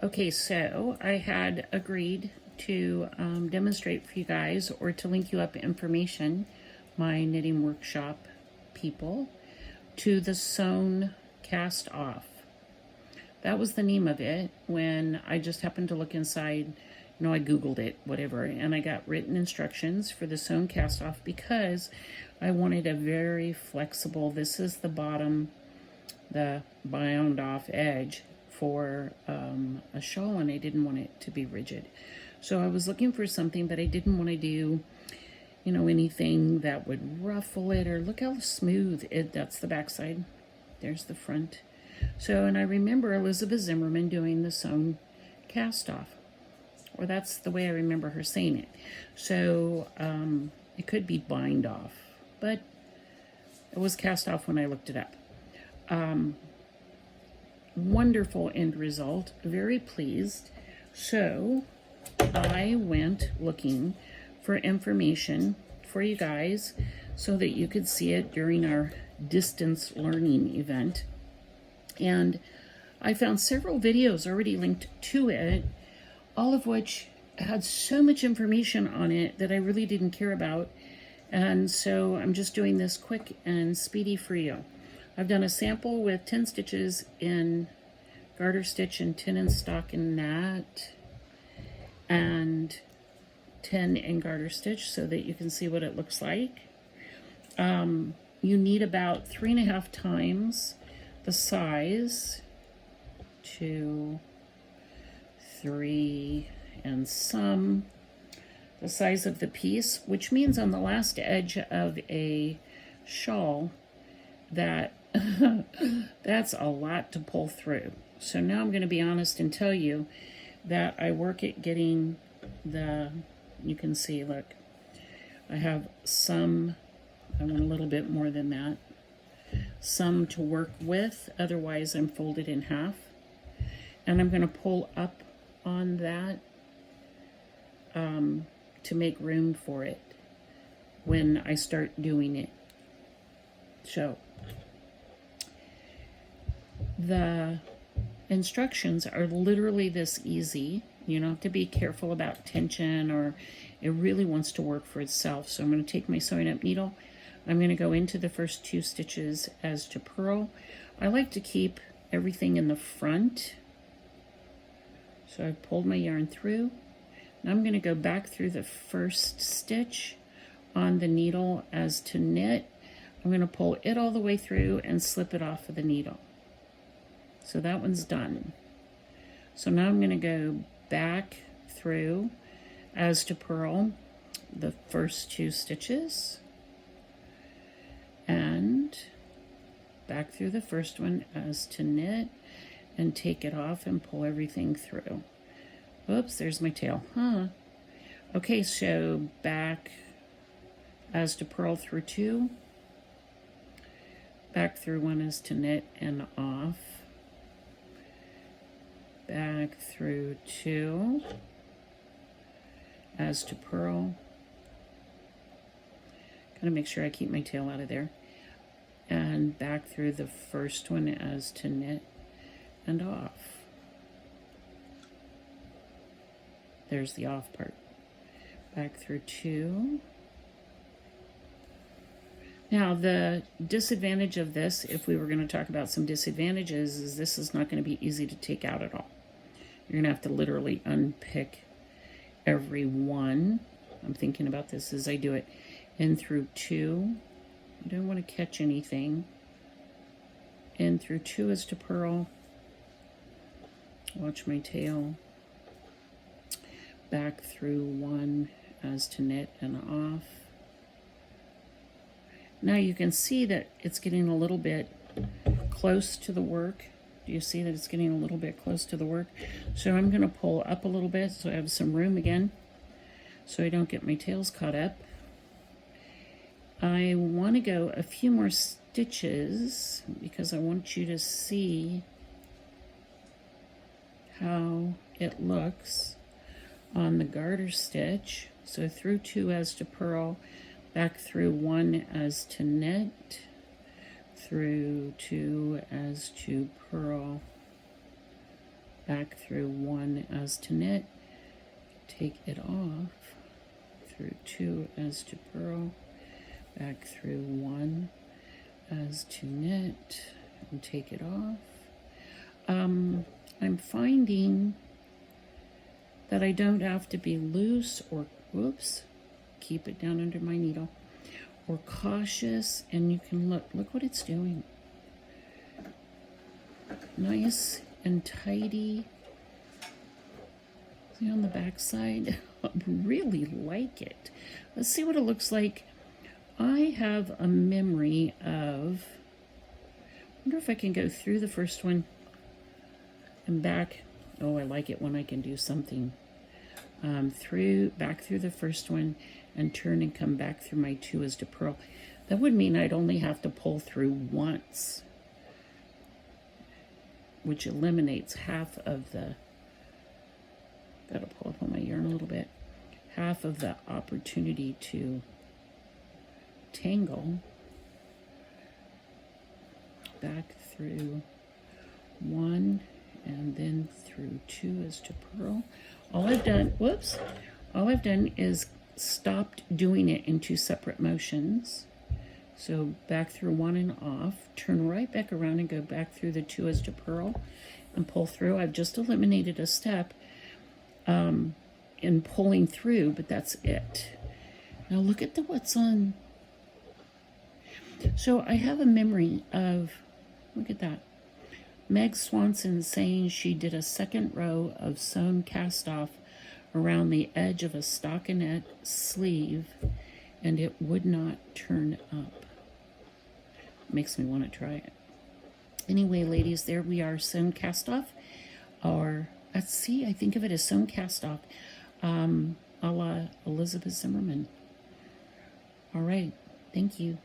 Okay, so I had agreed to demonstrate for you guys, or to link you up information, my knitting workshop people, to the Sewn cast off. That was the name of it when I just happened to look inside. I Googled it, whatever, and I got written instructions for the Sewn cast off because I wanted a very flexible, this is the bottom, the bound off edge for a shawl, and I didn't want it to be rigid. So I was looking for something, but I didn't want to do, anything that would ruffle it, or look how smooth it, that's the back side. There's the front. So, and I remember Elizabeth Zimmerman doing the Sewn cast off, or that's the way I remember her saying it. So it could be bind off, but it was cast off when I looked it up. Wonderful end result, very pleased. So I went looking for information for you guys so that you could see it during our distance learning event. And I found several videos already linked to it, all of which had so much information on it that I really didn't care about. And so I'm just doing this quick and speedy for you. I've done a sample with 10 stitches in garter stitch and 10 in stockinette, and 10 in garter stitch so that you can see what it looks like. You need about 3.5 times the size to 3 and some the size of the piece, which means on the last edge of a shawl that that's a lot to pull through. So now I'm going to be honest and tell you that I work at getting you can see, look, I have some, I want a little bit more than that, some to work with, otherwise I'm folded in half. And I'm going to pull up on that to make room for it when I start doing it. So the instructions are literally this easy. You don't have to be careful about tension, or it really wants to work for itself. So I'm going to take my sewing up needle. I'm going to go into the first 2 stitches as to purl. I like to keep everything in the front. So I've pulled my yarn through. Now I'm going to go back through the first stitch on the needle as to knit. I'm going to pull it all the way through and slip it off of the needle. So that one's done. So now I'm going to go back through as to purl the first 2 stitches, and back through the first one as to knit, and take it off and pull everything through. Oops, there's my tail. Okay, so back as to purl through 2, back through 1 as to knit and off, back through 2 as to purl. Gotta make sure I keep my tail out of there. And back through the first one as to knit and off. There's the off part. Back through 2. Now the disadvantage of this, if we were going to talk about some disadvantages, is this is not going to be easy to take out at all. You're going to have to literally unpick every one. I'm thinking about this as I do it. In through 2. I don't want to catch anything. In through 2 is to purl. Watch my tail. Back through 1 as to knit and off. Now you can see that it's getting a little bit close to the work. Do you see that it's getting a little bit close to the work? So I'm going to pull up a little bit so I have some room again, so I don't get my tails caught up. I want to go a few more stitches because I want you to see how it looks on the garter stitch. So through 2 as to purl, back through 1 as to knit, through 2 as to purl, back through 1 as to knit, take it off, through 2 as to purl, back through 1 as to knit, and take it off. I'm finding that I don't have to be loose or, whoops, keep it down under my needle, or cautious, and you can look what it's doing. Nice and tidy. See on the back side? I really like it. Let's see what it looks like. I have a memory of, I wonder if I can go through the first one and back. Oh, I like it when I can do something back through the first one and turn and come back through my 2 as to purl. That would mean I'd only have to pull through once, which eliminates half of the, gotta pull up on my yarn a little bit, half of the opportunity to tangle. Back through 1 and then through 2 as to purl. All I've done is stopped doing it in 2 separate motions. So back through 1 and off, turn right back around and go back through the 2 as to purl and pull through. I've just eliminated a step in pulling through, but that's it. Now look at what's on. So I have a memory of, look at that, Meg Swanson saying she did a 2nd row of sewn cast off around the edge of a stockinette sleeve and it would not turn up. Makes me want to try it. Anyway, ladies, there we are, sewn cast off. Or, let's see, I think of it as sewn cast off, a la Elizabeth Zimmerman. All right, thank you.